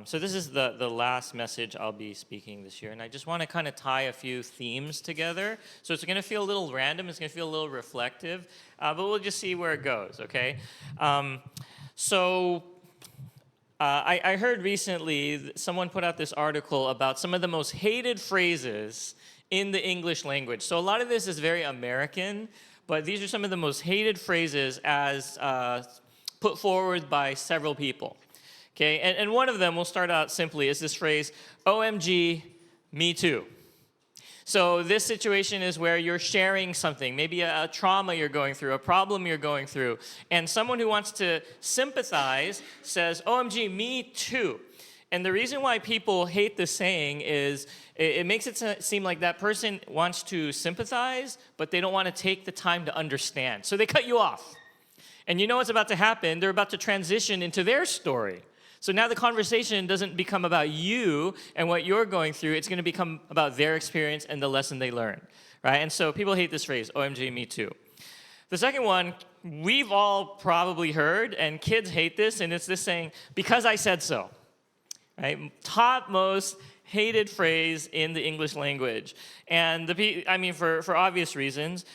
So this is the last message I'll be speaking this year, and I just want to kind of tie a few themes together. So it's going to feel a little random, it's going to feel a little reflective, but we'll just see where it goes, okay? So I heard recently someone put out this article about some of the most hated phrases in the English language. So a lot of this is very American, but these are some of the most hated phrases as put forward by several people. Okay, and one of them, we'll start out simply, is this phrase, OMG, me too. So this situation is where you're sharing something, maybe a trauma you're going through, a problem you're going through, and someone who wants to sympathize says, OMG, me too. And the reason why people hate this saying is it makes it seem like that person wants to sympathize, but they don't want to take the time to understand. So they cut you off. And you know what's about to happen? They're about to transition into their story. So now the conversation doesn't become about you and what you're going through. It's going to become about their experience and the lesson they learn, right? And so people hate this phrase, OMG, me too. The second one, we've all probably heard, and kids hate this, and it's this saying, because I said so, right? Top most hated phrase in the English language. And for obvious reasons,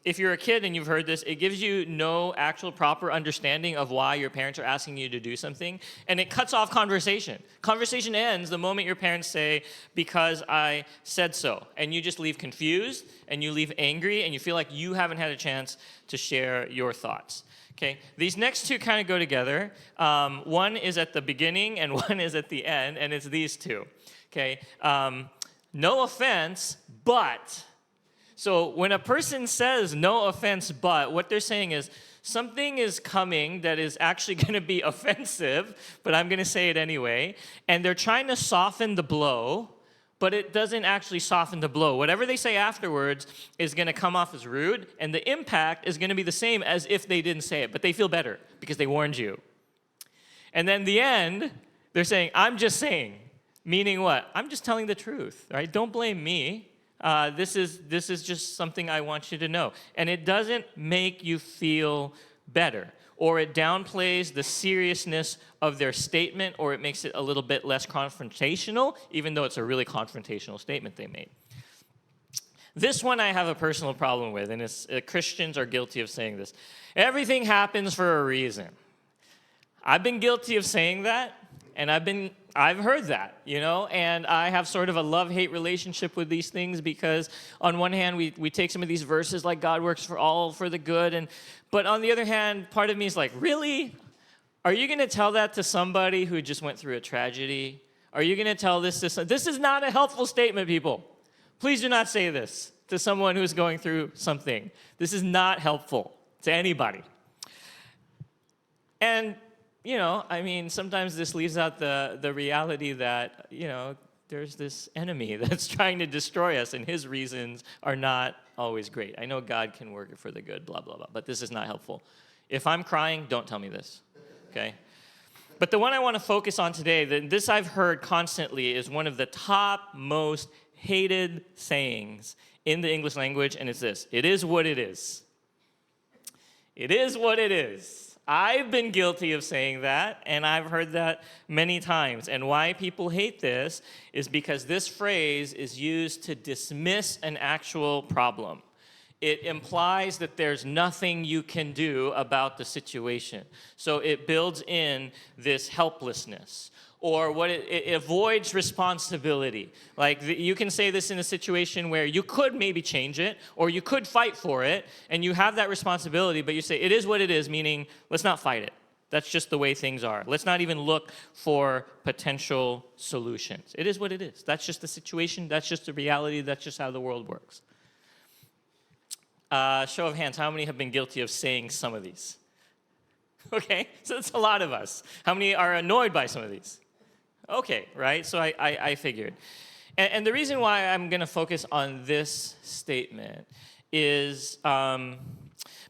if you're a kid and you've heard this, it gives you no actual proper understanding of why your parents are asking you to do something, and it cuts off conversation. Conversation ends the moment your parents say, because I said so, and you just leave confused, and you leave angry, and you feel like you haven't had a chance to share your thoughts. Okay, these next two kind of go together. One is at the beginning and one is at the end, and it's these two. Okay, no offense, but. So when a person says no offense, but, what they're saying is something is coming that is actually going to be offensive, but I'm going to say it anyway, and they're trying to soften the blow, but it doesn't actually soften the blow. Whatever they say afterwards is going to come off as rude, and the impact is going to be the same as if they didn't say it, but they feel better because they warned you. And then the end, they're saying, I'm just saying, meaning what? I'm just telling the truth, right? Don't blame me. This is just something I want you to know. And it doesn't make you feel better, or it downplays the seriousness of their statement, or it makes it a little bit less confrontational, even though it's a really confrontational statement they made. This one I have a personal problem with, and Christians are guilty of saying this. Everything happens for a reason. I've been guilty of saying that, and I've heard that, and I have sort of a love-hate relationship with these things because on one hand, we take some of these verses like God works for all for the good, but on the other hand, part of me is like, really? Are you going to tell that to somebody who just went through a tragedy? Are you going to tell this to this is not a helpful statement, people. Please do not say this to someone who's going through something. This is not helpful to anybody. And sometimes this leaves out the reality that, there's this enemy that's trying to destroy us, and his reasons are not always great. I know God can work it for the good, blah, blah, blah, but this is not helpful. If I'm crying, don't tell me this, okay? But the one I want to focus on today, this I've heard constantly, is one of the top most hated sayings in the English language, and it's this: it is what it is. It is what it is. I've been guilty of saying that, and I've heard that many times. And why people hate this is because this phrase is used to dismiss an actual problem. It implies that there's nothing you can do about the situation. So it builds in this helplessness. Or it avoids responsibility. Like you can say this in a situation where you could maybe change it, or you could fight for it, and you have that responsibility, but you say, it is what it is, meaning let's not fight it. That's just the way things are. Let's not even look for potential solutions. It is what it is. That's just the situation. That's just the reality. That's just how the world works. Show of hands, how many have been guilty of saying some of these? Okay, so it's a lot of us. How many are annoyed by some of these? Okay, right? So I figured. And the reason why I'm going to focus on this statement is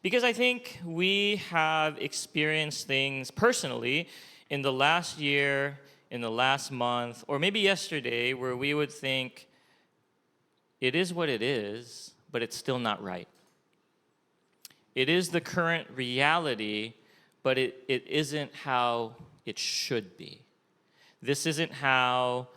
because I think we have experienced things personally in the last year, in the last month, or maybe yesterday, where we would think, it is what it is, but it's still not right. It is the current reality, but it isn't how it should be. This isn't how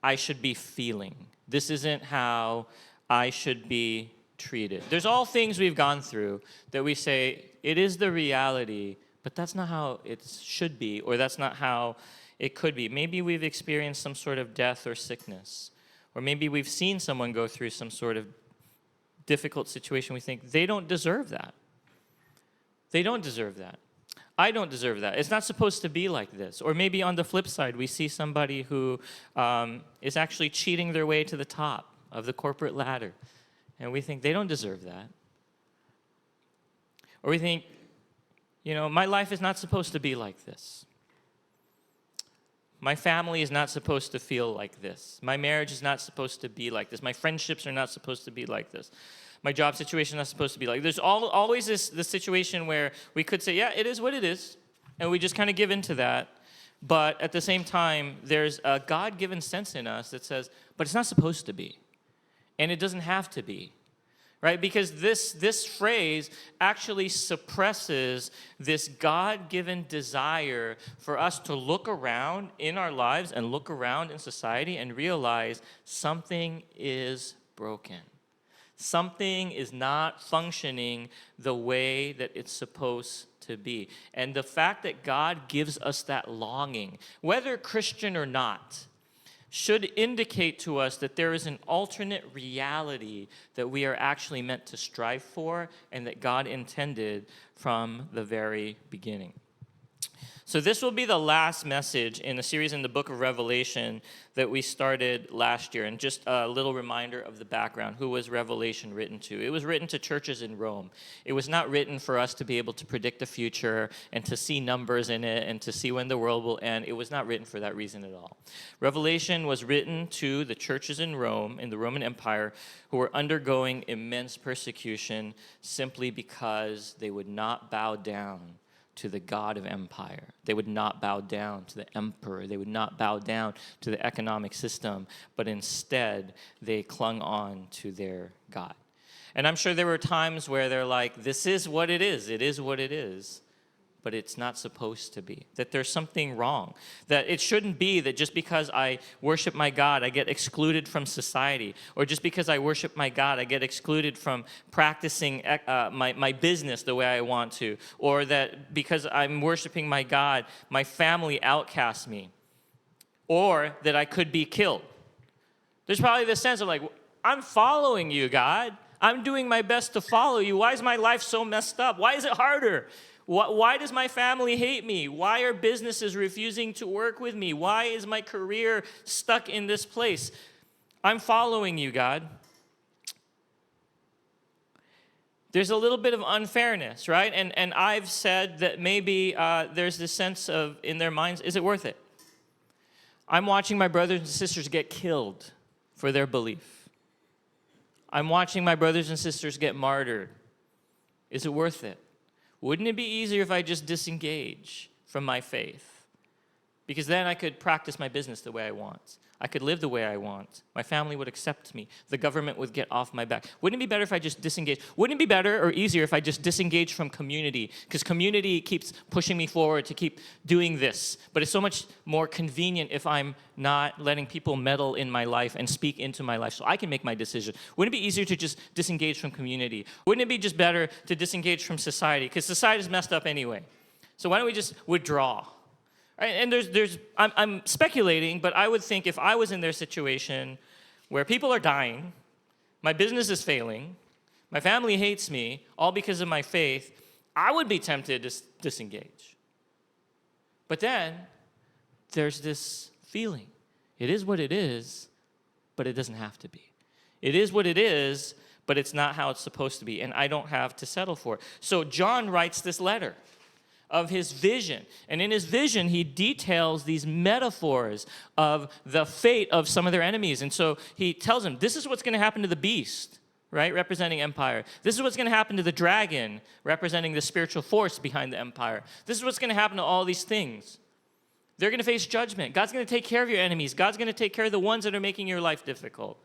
I should be feeling. This isn't how I should be treated. There's all things we've gone through that we say, it is the reality, but that's not how it should be, or that's not how it could be. Maybe we've experienced some sort of death or sickness, or maybe we've seen someone go through some sort of difficult situation. We think, they don't deserve that. They don't deserve that. I don't deserve that. It's not supposed to be like this. Or maybe on the flip side, we see somebody who is actually cheating their way to the top of the corporate ladder. And we think they don't deserve that. Or we think, my life is not supposed to be like this. My family is not supposed to feel like this. My marriage is not supposed to be like this. My friendships are not supposed to be like this. My job situation is not supposed to be like this. There's always this situation where we could say, yeah, it is what it is, and we just kind of give into that. But at the same time, there's a God-given sense in us that says, but it's not supposed to be, and it doesn't have to be, right? Because this phrase actually suppresses this God-given desire for us to look around in our lives and look around in society and realize something is broken. Something is not functioning the way that it's supposed to be. And the fact that God gives us that longing, whether Christian or not, should indicate to us that there is an alternate reality that we are actually meant to strive for and that God intended from the very beginning. So this will be the last message in the series in the book of Revelation that we started last year. And just a little reminder of the background. Who was Revelation written to? It was written to churches in Rome. It was not written for us to be able to predict the future and to see numbers in it and to see when the world will end. It was not written for that reason at all. Revelation was written to the churches in Rome, in the Roman Empire, who were undergoing immense persecution simply because they would not bow down to the God of empire. They would not bow down to the emperor. They would not bow down to the economic system, but instead they clung on to their God. And I'm sure there were times where they're like, this is what it is. It is what it is. But it's not supposed to be. That there's something wrong. That it shouldn't be that just because I worship my God, I get excluded from society. Or just because I worship my God, I get excluded from practicing my business the way I want to. Or that because I'm worshiping my God, my family outcasts me. Or that I could be killed. There's probably this sense of like, I'm following you, God. I'm doing my best to follow you. Why is my life so messed up? Why is it harder? Why does my family hate me? Why are businesses refusing to work with me? Why is my career stuck in this place? I'm following you, God. There's a little bit of unfairness, right? And I've said that maybe there's this sense of, in their minds, is it worth it? I'm watching my brothers and sisters get killed for their belief. I'm watching my brothers and sisters get martyred. Is it worth it? Wouldn't it be easier if I just disengage from my faith? Because then I could practice my business the way I want. I could live the way I want. My family would accept me. The government would get off my back. Wouldn't it be better if I just disengage? Wouldn't it be better or easier if I just disengage from community? Because community keeps pushing me forward to keep doing this. But it's so much more convenient if I'm not letting people meddle in my life and speak into my life so I can make my decision. Wouldn't it be easier to just disengage from community? Wouldn't it be just better to disengage from society? Because society's messed up anyway. So why don't we just withdraw? And I'm speculating, but I would think if I was in their situation where people are dying, my business is failing, my family hates me, all because of my faith, I would be tempted to disengage. But then there's this feeling. It is what it is, but it doesn't have to be. It is what it is, but it's not how it's supposed to be, and I don't have to settle for it. So John writes this letter of his vision. And in his vision, he details these metaphors of the fate of some of their enemies. And so he tells them, this is what's going to happen to the beast, right, representing empire. This is what's going to happen to the dragon, representing the spiritual force behind the empire. This is what's going to happen to all these things. They're going to face judgment. God's going to take care of your enemies. God's going to take care of the ones that are making your life difficult.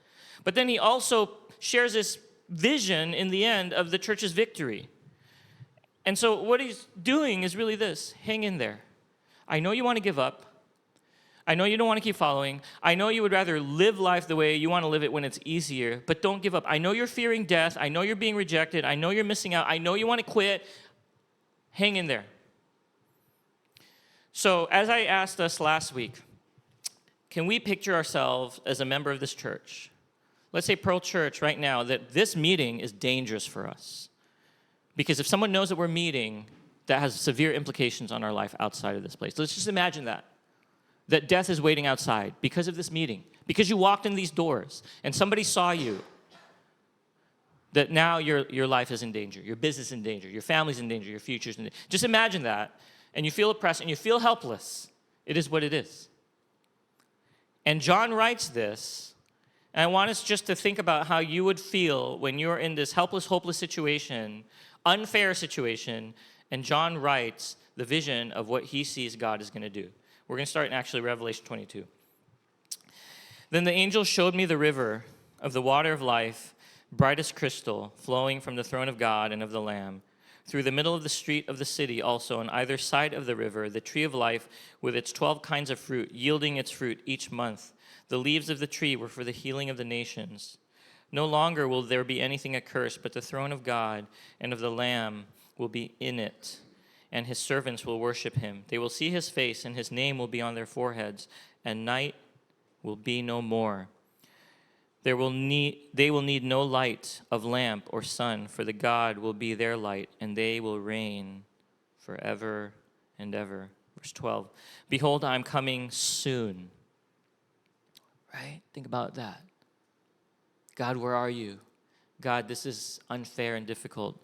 But then he also shares this vision in the end of the church's victory. And so what he's doing is really this: hang in there. I know you want to give up. I know you don't want to keep following. I know you would rather live life the way you want to live it when it's easier, but don't give up. I know you're fearing death. I know you're being rejected. I know you're missing out. I know you want to quit. Hang in there. So, as I asked us last week, can we picture ourselves as a member of this church? Let's say Pearl Church right now, that this meeting is dangerous for us. Because if someone knows that we're meeting, that has severe implications on our life outside of this place. Let's just imagine that death is waiting outside because of this meeting, because you walked in these doors and somebody saw you, that now your life is in danger, your business is in danger, your family's in danger, your future's in danger. Just imagine that, and you feel oppressed and you feel helpless. It is what it is. And John writes this, and I want us just to think about how you would feel when you're in this helpless, hopeless situation, unfair situation, and John writes the vision of what he sees God is going to do. We're going to start in actually Revelation 22. Then the angel showed me the river of the water of life, bright as crystal, flowing from the throne of God and of the Lamb. Through the middle of the street of the city also, on either side of the river, the tree of life with its 12 kinds of fruit, yielding its fruit each month. The leaves of the tree were for the healing of the nations. No longer will there be anything accursed, but the throne of God and of the Lamb will be in it, and his servants will worship him. They will see his face, and his name will be on their foreheads, and night will be no more. They will need no light of lamp or sun, for the God will be their light, and they will reign forever and ever. Verse 12, behold, I am coming soon. Right? Think about that. God, where are you? God, this is unfair and difficult.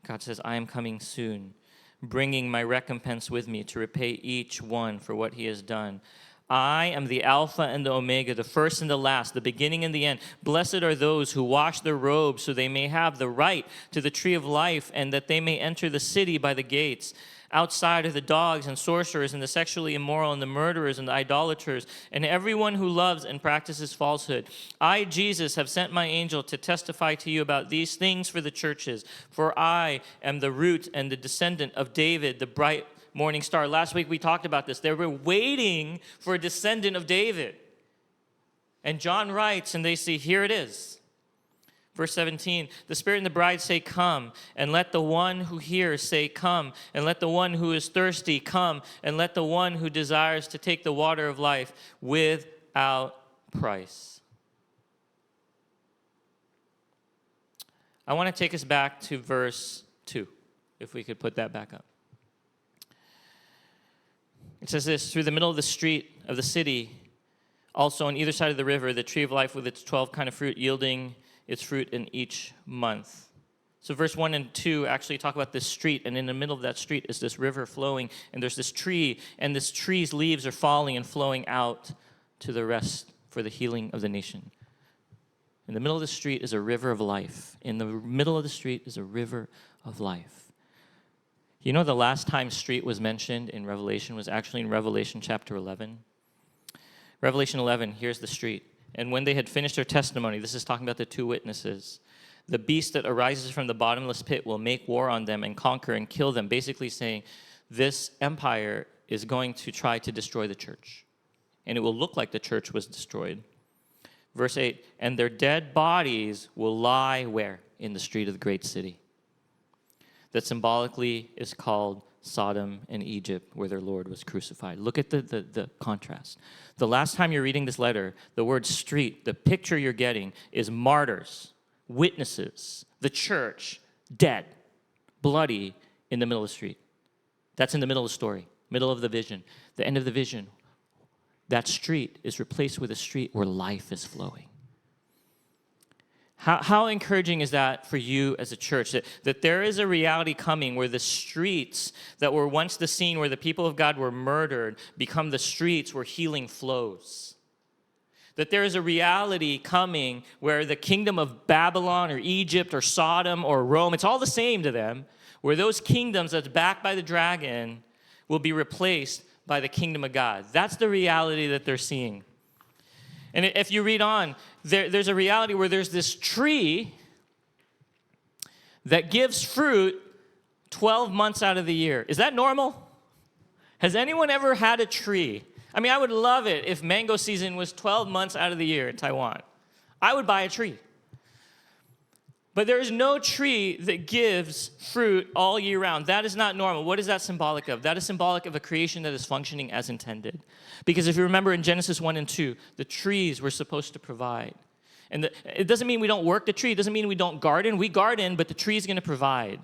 God says, I am coming soon, bringing my recompense with me to repay each one for what he has done. I am the Alpha and the Omega, the first and the last, the beginning and the end. Blessed are those who wash their robes so they may have the right to the tree of life and that they may enter the city by the gates. Outside are the dogs and sorcerers and the sexually immoral and the murderers and the idolaters and everyone who loves and practices falsehood. I, Jesus, have sent my angel to testify to you about these things for the churches. For I am the root and the descendant of David, the bright morning star. Last week we talked about this. They were waiting for a descendant of David. And John writes, and they see, here it is. Verse 17, the Spirit and the bride say, come, and let the one who hears say, come, and let the one who is thirsty come, and let the one who desires to take the water of life without price. I want to take us back to verse 2, if we could put that back up. It says this, through the middle of the street of the city, also on either side of the river, the tree of life with its 12 kind of fruit, yielding its fruit in each month. So verse 1 and 2 actually talk about this street, and in the middle of that street is this river flowing, and there's this tree, and this tree's leaves are falling and flowing out to the rest for the healing of the nation. In the middle of the street is a river of life. In the middle of the street is a river of life. You know the last time street was mentioned in Revelation was actually in Revelation chapter 11. Revelation 11, here's the street. And when they had finished their testimony, this is talking about the two witnesses, the beast that arises from the bottomless pit will make war on them and conquer and kill them, basically saying this empire is going to try to destroy the church. And it will look like the church was destroyed. Verse 8, and their dead bodies will lie where? In the street of the great city. That symbolically is called Sodom and Egypt, where their Lord was crucified. Look at the contrast. The last time you're reading this letter, the word street, the picture you're getting is martyrs, witnesses, the church, dead, bloody in the middle of the street. That's in the middle of the story, middle of the vision. The end of the vision, that street is replaced with a street where life is flowing. How encouraging is that for you as a church? That there is a reality coming where the streets that were once the scene where the people of God were murdered become the streets where healing flows. That there is a reality coming where the kingdom of Babylon or Egypt or Sodom or Rome, it's all the same to them, where those kingdoms that's backed by the dragon will be replaced by the kingdom of God. That's the reality that they're seeing. And if you read on, there's a reality where there's this tree that gives fruit 12 months out of the year. Is that normal? Has anyone ever had a tree? I mean, I would love it if mango season was 12 months out of the year in Taiwan. I would buy a tree. But there is no tree that gives fruit all year round. That is not normal. What is that symbolic of? That is symbolic of a creation that is functioning as intended. Because if you remember in Genesis 1 and 2, the trees were supposed to provide. And it doesn't mean we don't work the tree. It doesn't mean we don't garden. We garden, but the tree is going to provide.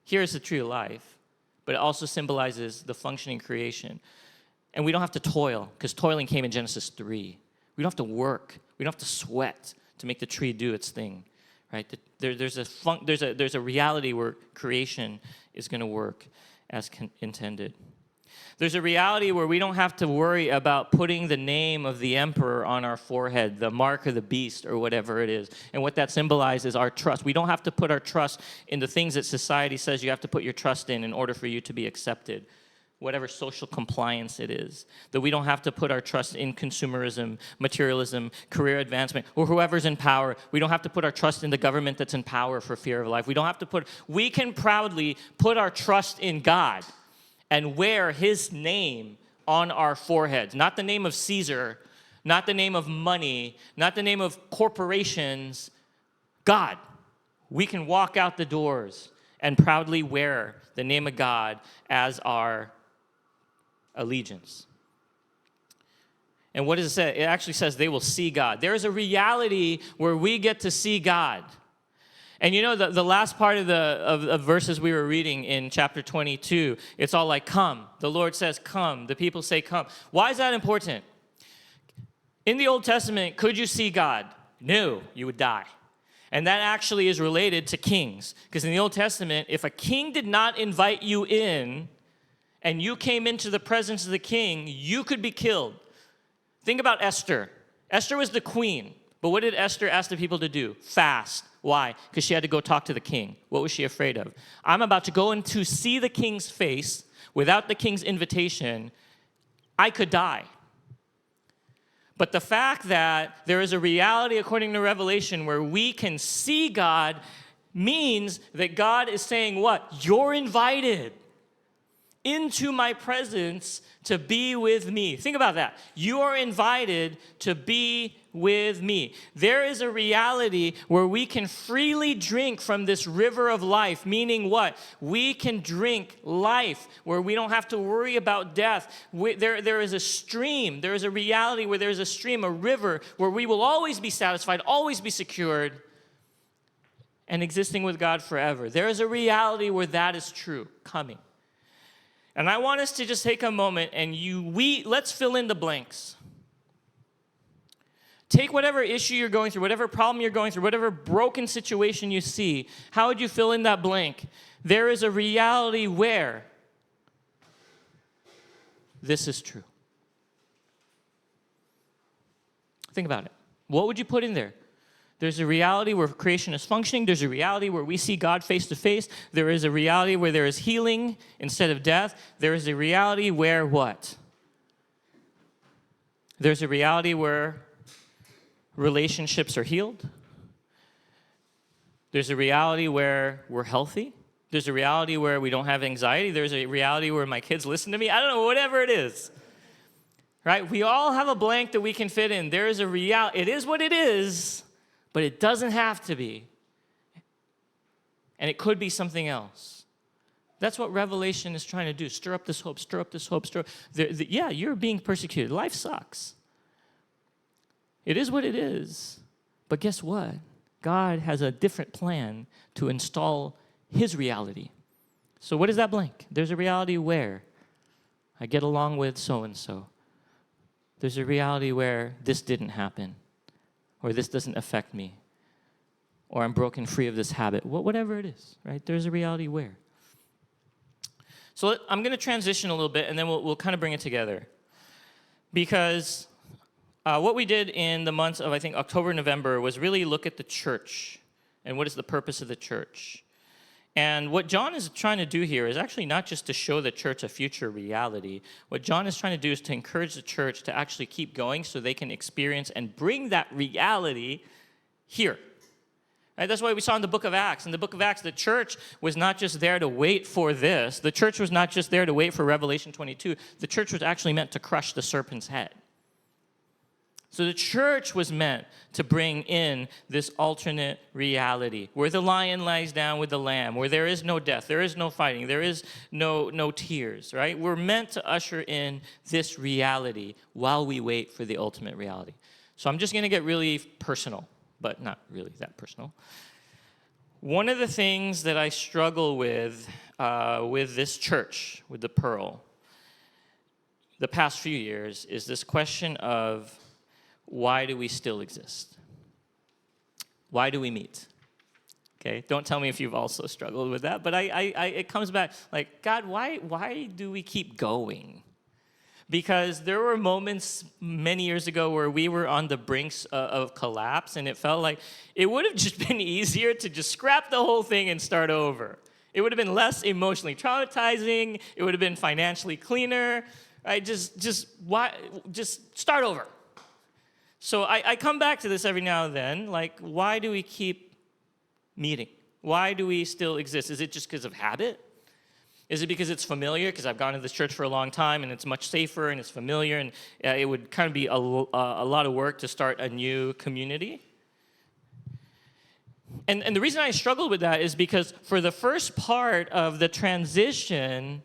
Here's the tree of life. But it also symbolizes the functioning creation. And we don't have to toil, because toiling came in Genesis 3. We don't have to work. We don't have to sweat to make the tree do its thing. Right? There's a reality where creation is going to work as intended. There's a reality where we don't have to worry about putting the name of the emperor on our forehead, the mark of the beast, or whatever it is. And what that symbolizes is our trust. We don't have to put our trust in the things that society says you have to put your trust in order for you to be accepted. Whatever social compliance it is, that we don't have to put our trust in consumerism, materialism, career advancement, or whoever's in power. We don't have to put our trust in the government that's in power for fear of life. We can proudly put our trust in God and wear his name on our foreheads. Not the name of Caesar, not the name of money, not the name of corporations. God. We can walk out the doors and proudly wear the name of God as our allegiance. And what does it say? It actually says they will see God. There is a reality where we get to see God. And you know, the last part of verses we were reading in chapter 22, it's all like, come. The Lord says, come. The people say, come. Why is that important? In the Old Testament, could you see God? No, you would die. And that actually is related to kings. Because in the Old Testament, if a king did not invite you in, and you came into the presence of the king, you could be killed. Think about Esther. Esther was the queen. But what did Esther ask the people to do? Fast. Why? Because she had to go talk to the king. What was she afraid of? I'm about to go in to see the king's face without the king's invitation. I could die. But the fact that there is a reality according to Revelation where we can see God means that God is saying what? You're invited into my presence to be with me. Think about that. You are invited to be with me. There is a reality where we can freely drink from this river of life, meaning what? We can drink life where we don't have to worry about death. There is a stream. There is a reality where there is a stream, a river, where we will always be satisfied, always be secured, and existing with God forever. There is a reality where that is true, coming. And I want us to just take a moment and let's fill in the blanks. Take whatever issue you're going through, whatever problem you're going through, whatever broken situation you see. How would you fill in that blank? There is a reality where this is true. Think about it. What would you put in there? There's a reality where creation is functioning. There's a reality where we see God face to face. There is a reality where there is healing instead of death. There is a reality where what? There's a reality where relationships are healed. There's a reality where we're healthy. There's a reality where we don't have anxiety. There's a reality where my kids listen to me. I don't know, whatever it is. Right? We all have a blank that we can fit in. There is a reality. It is what it is. But it doesn't have to be. And it could be something else. That's what Revelation is trying to do. Stir up this hope, stir up this hope, yeah, you're being persecuted. Life sucks. It is what it is. But guess what? God has a different plan to install his reality. So what is that blank? There's a reality where I get along with so-and-so. There's a reality where this didn't happen. Or this doesn't affect me, or I'm broken free of this habit, whatever it is, right? There's a reality where. So I'm going to transition a little bit, and then we'll kind of bring it together. Because what we did in the months of, I think, October, November, was really look at the church, and what is the purpose of the church. And what John is trying to do here is actually not just to show the church a future reality. What John is trying to do is to encourage the church to actually keep going so they can experience and bring that reality here. Right? That's why we saw in the book of Acts. In the book of Acts, the church was not just there to wait for this. The church was not just there to wait for Revelation 22. The church was actually meant to crush the serpent's head. So the church was meant to bring in this alternate reality where the lion lies down with the lamb, where there is no death, there is no fighting, there is no tears, right? We're meant to usher in this reality while we wait for the ultimate reality. So I'm just going to get really personal, but not really that personal. One of the things that I struggle with this church, with the Pearl, the past few years is this question of, why do we still exist? Why do we meet? Okay, don't tell me if you've also struggled with that, but it comes back like, God, why do we keep going? Because there were moments many years ago where we were on the brinks of collapse, and it felt like it would have just been easier to just scrap the whole thing and start over. It would have been less emotionally traumatizing. It would have been financially cleaner. Right? Just start over. So I come back to this every now and then, like, why do we keep meeting? Why do we still exist? Is it just because of habit? Is it because it's familiar? Because I've gone to this church for a long time, and it's much safer, and it's familiar, and it would kind of be a lot of work to start a new community? And the reason I struggled with that is because for the first part of the transition,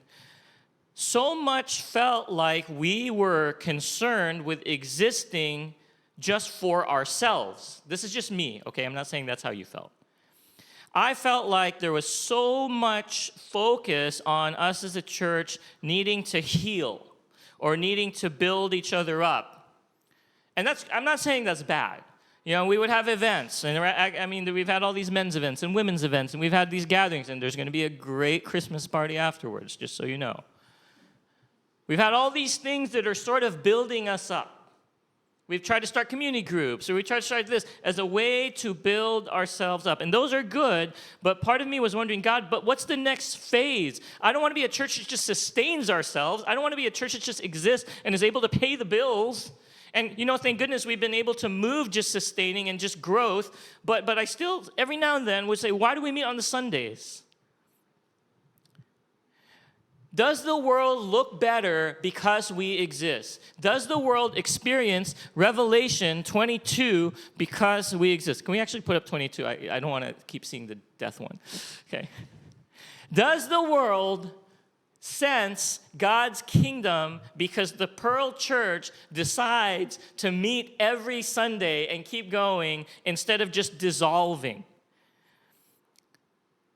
so much felt like we were concerned with existing just for ourselves. This is just me, okay? I'm not saying that's how you felt. I felt like there was so much focus on us as a church needing to heal or needing to build each other up. And I'm not saying that's bad. You know, we would have events, and I mean, we've had all these men's events and women's events, and we've had these gatherings, and there's going to be a great Christmas party afterwards, just so you know. We've had all these things that are sort of building us up. We've tried to start community groups, or we tried to start this as a way to build ourselves up. And those are good, but part of me was wondering, God, but what's the next phase? I don't want to be a church that just sustains ourselves. I don't want to be a church that just exists and is able to pay the bills. And, you know, thank goodness we've been able to move just sustaining and just growth. But I still, every now and then, would say, why do we meet on the Sundays? Does the world look better because we exist? Does the world experience Revelation 22 because we exist? Can we actually put up 22? I don't want to keep seeing the death one. Okay. Does the world sense God's kingdom because the Pearl Church decides to meet every Sunday and keep going instead of just dissolving?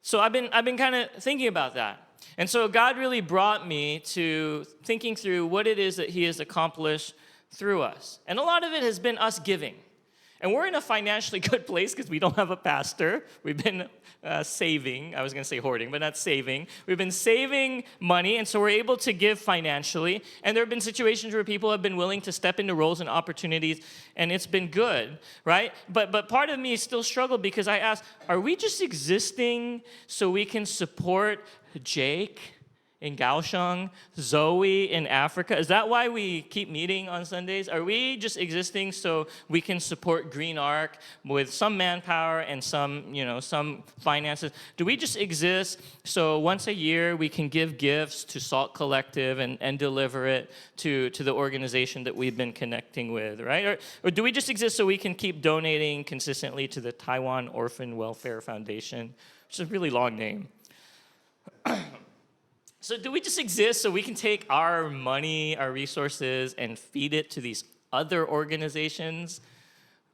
So I've been kind of thinking about that. And so God really brought me to thinking through what it is that he has accomplished through us. And a lot of it has been us giving. And we're in a financially good place because we don't have a pastor. We've been saving. I was going to say hoarding, but not saving. We've been saving money, and so we're able to give financially. And there have been situations where people have been willing to step into roles and opportunities, and it's been good, right? But part of me still struggled because I asked, are we just existing so we can support Jake in Kaohsiung, Zoe in Africa? Is that why we keep meeting on Sundays? Are we just existing so we can support Green Arc with some manpower and some finances? Do we just exist so once a year we can give gifts to Salt Collective and deliver it to the organization that we've been connecting with, right? Or do we just exist so we can keep donating consistently to the Taiwan Orphan Welfare Foundation, which is a really long name? So do we just exist so we can take our money, our resources, and feed it to these other organizations?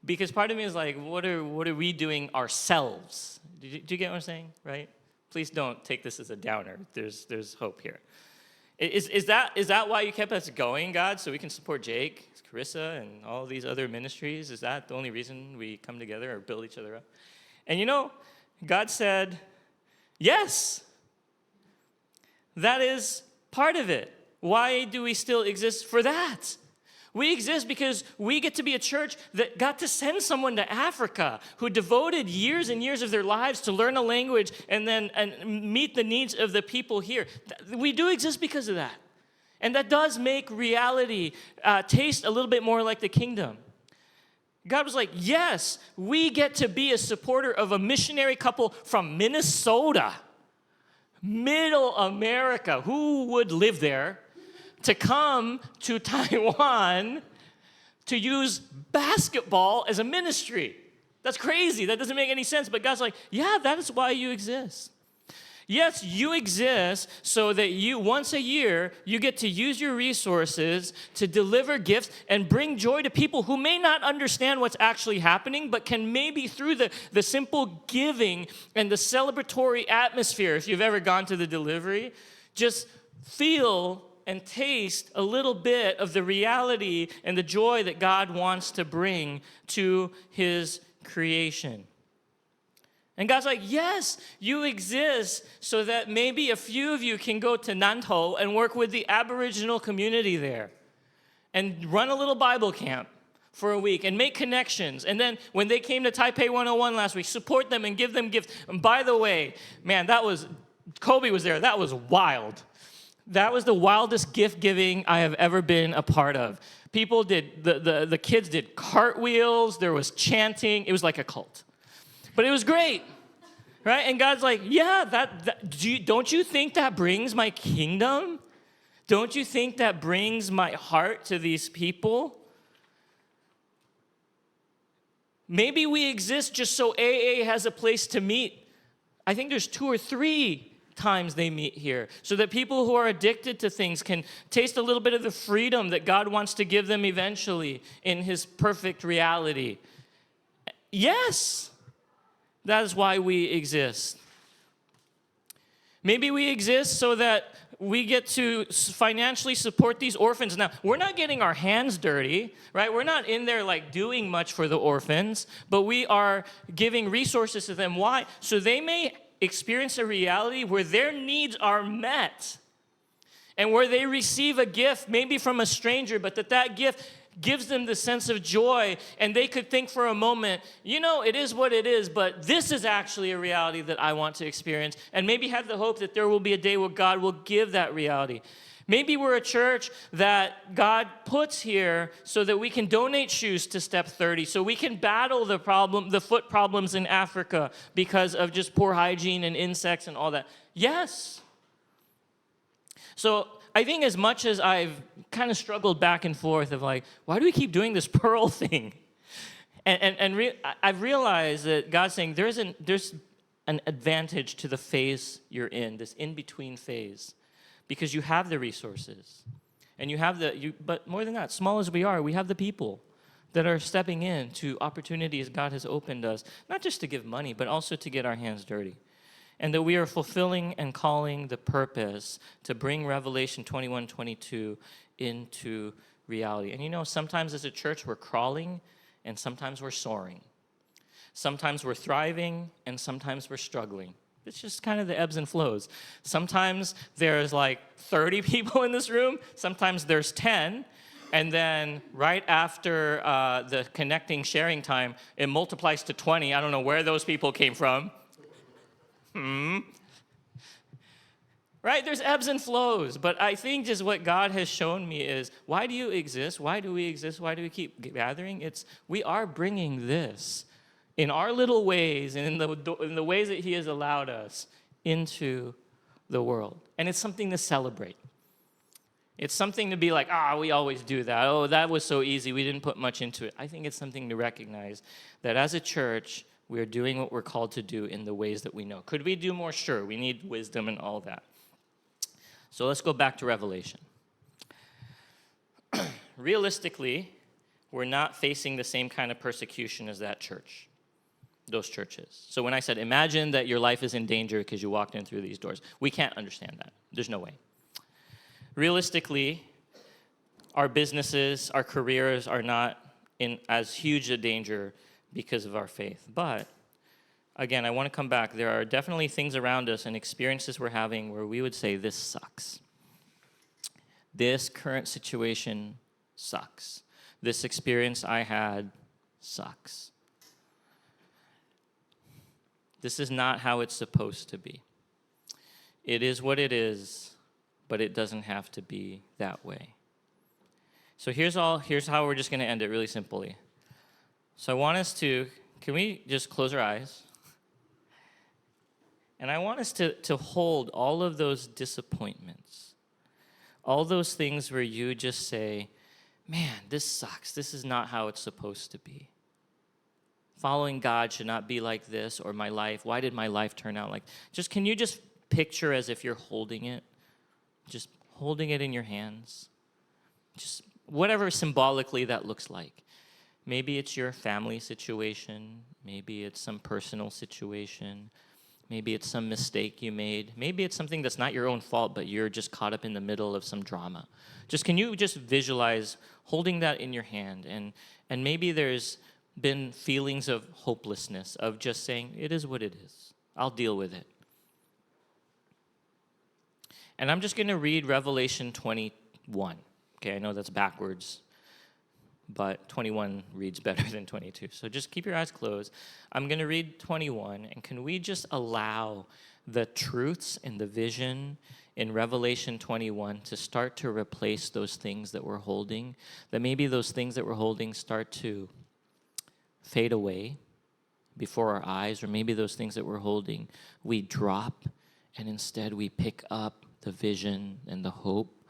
Because part of me is like, what are we doing ourselves? Do you get what I'm saying, right? Please don't take this as a downer. There's hope here. Is that why you kept us going, God, so we can support Jake, Carissa, and all these other ministries? Is that the only reason we come together or build each other up? And you know, God said, yes. That is part of it. Why do we still exist for that? We exist because we get to be a church that got to send someone to Africa who devoted years and years of their lives to learn a language and meet the needs of the people here. We do exist because of that. And that does make reality taste a little bit more like the kingdom. God was like, yes, we get to be a supporter of a missionary couple from Minnesota, middle America. Who would live there? To come to Taiwan to use basketball as a ministry. That's crazy. That doesn't make any sense. But God's like, yeah, that is why you exist. Yes, you exist so that you, once a year, you get to use your resources to deliver gifts and bring joy to people who may not understand what's actually happening, but can maybe through the simple giving and the celebratory atmosphere, if you've ever gone to the delivery, just feel and taste a little bit of the reality and the joy that God wants to bring to his creation. And God's like, yes, you exist so that maybe a few of you can go to Nantou and work with the Aboriginal community there and run a little Bible camp for a week and make connections. And then when they came to Taipei 101 last week, support them and give them gifts. And by the way, man, Kobe was there. That was wild. That was the wildest gift giving I have ever been a part of. People did, the kids did cartwheels. There was chanting. It was like a cult. But it was great, right? And God's like, yeah, don't you think that brings my kingdom? Don't you think that brings my heart to these people? Maybe we exist just so AA has a place to meet. I think there's 2 or 3 times they meet here, so that people who are addicted to things can taste a little bit of the freedom that God wants to give them eventually in his perfect reality. Yes. That is why we exist. Maybe we exist so that we get to financially support these orphans. Now, we're not getting our hands dirty, right? We're not in there like doing much for the orphans, but we are giving resources to them. Why? So they may experience a reality where their needs are met and where they receive a gift, maybe from a stranger, but that gift gives them the sense of joy, and they could think for a moment, it is what it is, but this is actually a reality that I want to experience, and maybe have the hope that there will be a day where God will give that reality. Maybe we're a church that God puts here so that we can donate shoes to Step 30, so we can battle the foot problems in Africa because of just poor hygiene and insects and all that. Yes. So I think as much as I've kind of struggled back and forth of like, why do we keep doing this pearl thing? I've realized that God's saying there's an advantage to the phase you're in, this in-between phase, because you have the resources. And but more than that, small as we are, we have the people that are stepping in to opportunities God has opened us, not just to give money, but also to get our hands dirty. And that we are fulfilling and calling the purpose to bring Revelation 21:22 into reality. And sometimes as a church we're crawling, and sometimes we're soaring. Sometimes we're thriving, and sometimes we're struggling. It's just kind of the ebbs and flows. Sometimes there's like 30 people in this room. Sometimes there's 10. And then right after the connecting sharing time, it multiplies to 20. I don't know where those people came from. Right? There's ebbs and flows. But I think just what God has shown me is, why do you exist? Why do we exist? Why do we keep gathering? We are bringing this in our little ways and in the ways that he has allowed us into the world. And it's something to celebrate. It's something to be like, we always do that. Oh, that was so easy. We didn't put much into it. I think it's something to recognize that as a church, we are doing what we're called to do in the ways that we know. Could we do more? Sure. We need wisdom and all that. So let's go back to Revelation. Realistically, we're not facing the same kind of persecution as that church, those churches. So when I said, imagine that your life is in danger because you walked in through these doors, we can't understand that. There's no way. Realistically, our businesses, our careers are not in as huge a danger because of our faith. But again, I want to come back. There are definitely things around us and experiences we're having where we would say, this sucks. This current situation sucks. This experience I had sucks. This is not how it's supposed to be. It is what it is, but it doesn't have to be that way. So here's how we're just going to end it really simply. So I want us to, can we just close our eyes? And I want us to hold all of those disappointments, all those things where you just say, man, this sucks. This is not how it's supposed to be. Following God should not be like this, or my life, why did my life turn out like, can you just picture as if you're holding it, just holding it in your hands, just whatever symbolically that looks like. Maybe it's your family situation, maybe it's some personal situation, maybe it's some mistake you made, maybe it's something that's not your own fault, but you're just caught up in the middle of some drama. Can you just visualize holding that in your hand, and maybe there's been feelings of hopelessness, of just saying, it is what it is. I'll deal with it. And I'm just going to read Revelation 21. Okay, I know that's backwards, but 21 reads better than 22. So just keep your eyes closed. I'm going to read 21, and can we just allow the truths and the vision in Revelation 21 to start to replace those things that we're holding, that maybe those things that we're holding start to fade away before our eyes, or maybe those things that we're holding we drop, and instead we pick up the vision and the hope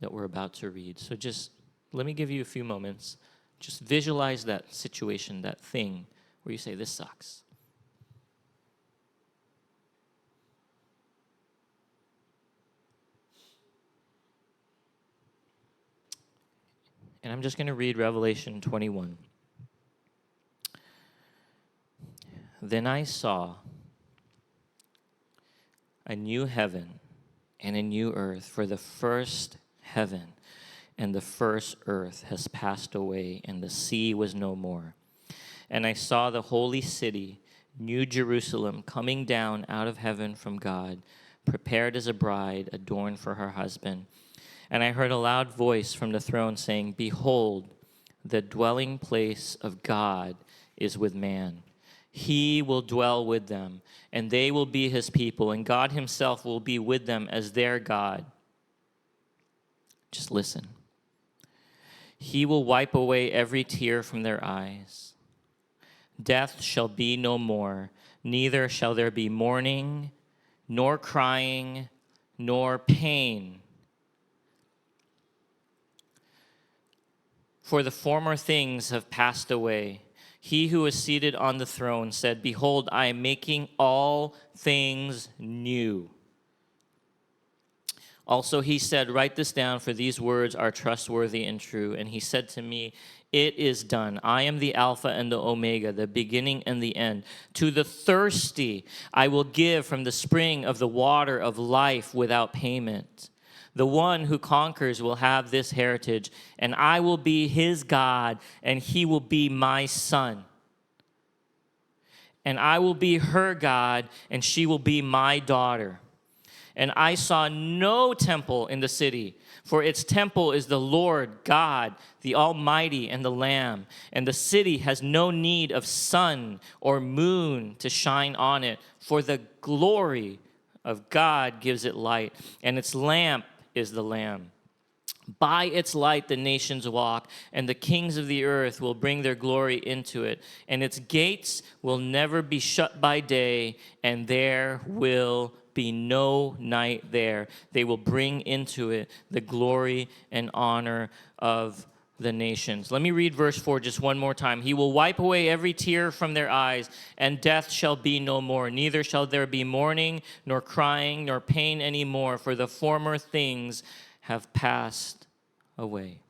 that we're about to read. So just let me give you a few moments. Just visualize that situation, that thing where you say, this sucks. And I'm just going to read Revelation 21. Then I saw a new heaven and a new earth, for the first heaven and the first earth has passed away, and the sea was no more. And I saw the holy city, New Jerusalem, coming down out of heaven from God, prepared as a bride adorned for her husband. And I heard a loud voice from the throne saying, behold, the dwelling place of God is with man. He will dwell with them, and they will be his people, and God himself will be with them as their God. Just listen. He will wipe away every tear from their eyes. Death shall be no more, neither shall there be mourning, nor crying, nor pain. For the former things have passed away. He who is seated on the throne said, behold, I am making all things new. Also he said, write this down, for these words are trustworthy and true. And he said to me, it is done. I am the Alpha and the Omega, the beginning and the end. To the thirsty I will give from the spring of the water of life without payment. The one who conquers will have this heritage, and I will be his God, and he will be my son. And I will be her God, and she will be my daughter. And I saw no temple in the city, for its temple is the Lord God, the Almighty, and the Lamb. And the city has no need of sun or moon to shine on it, for the glory of God gives it light, and its lamp is the Lamb. By its light the nations walk, and the kings of the earth will bring their glory into it. And its gates will never be shut by day, and there will be no night there. They will bring into it the glory and honor of the nations. Let me read verse 4 just one more time. He will wipe away every tear from their eyes, and death shall be no more. Neither shall there be mourning, nor crying, nor pain anymore, for the former things have passed away.